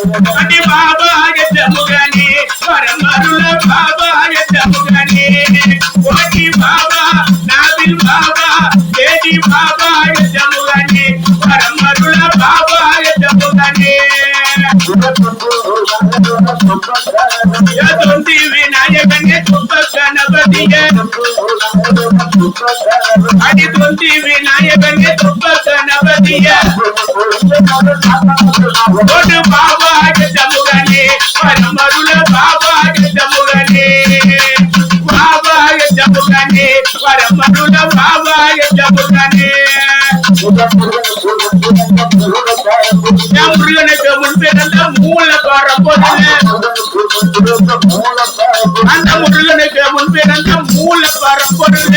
அடி பாபா என்ற முகனே வரமருள பாபா என்ற முகனே ஓடி பாபா நாவில் பாபா தேடி பாபா என்ற முகனே வரமருள பாபா என்ற முகனே தொந்தி விநாயகனே துப்ப கணபதியே அடி தொந்தி விநாயகனே துப்ப கணபதியே ஓடு பாபா என்ற முகனே வரமருள பாபா என்ற முகனே பாபா என்ற முகனே வரமருள பாபா என்ற முகனே முருகனுக்கு முன்பிருந்த மூல பரம்பொருள் அந்த முருகனுக்கு முன்பிருந்த மூல பரம்பொருள்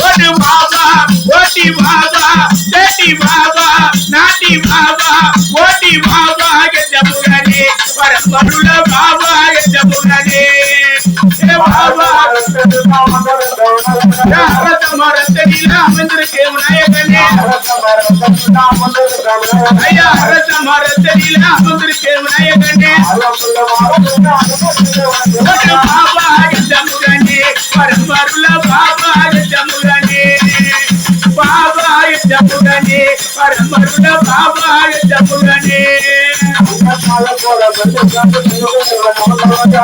ஓடு பாபா ஓட்டி பாபா தேடி பாபா நாட்டி பாபா ஓட்டி பாபா என்ற முகனே பரம்பொருள பாபா என்ற முகனே பாபா மரத்தடியில் அமர்ந்திருக்க விநாயகனே ஐயா அரச மரத்தடியில் அமர்ந்திருக்க விநாயகனே பாபா என்ற முகனே பரம்பருள பாபா என்ற முகனே பாபா என்ற முகனே பரம்பருள பாபா என்ற முகனே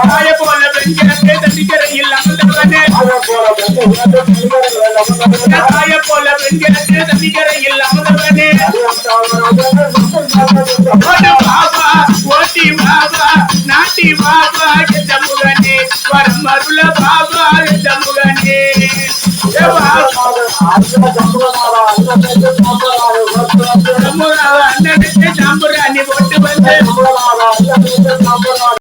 தாய போல வெண்கிழக்கே தந்திக்கரையில் அமர்ந்தவனே தாய போல வெண்கிழக்கே தந்திக்கரையில் அமர்ந்தவனே பாபா ஓட்டி பாபா நாட்டி பாபா என்ற முகனே வரமருள பாபா என்ற முகனே அண்ணனுக்கு சாம்புராணி போட்டு வந்து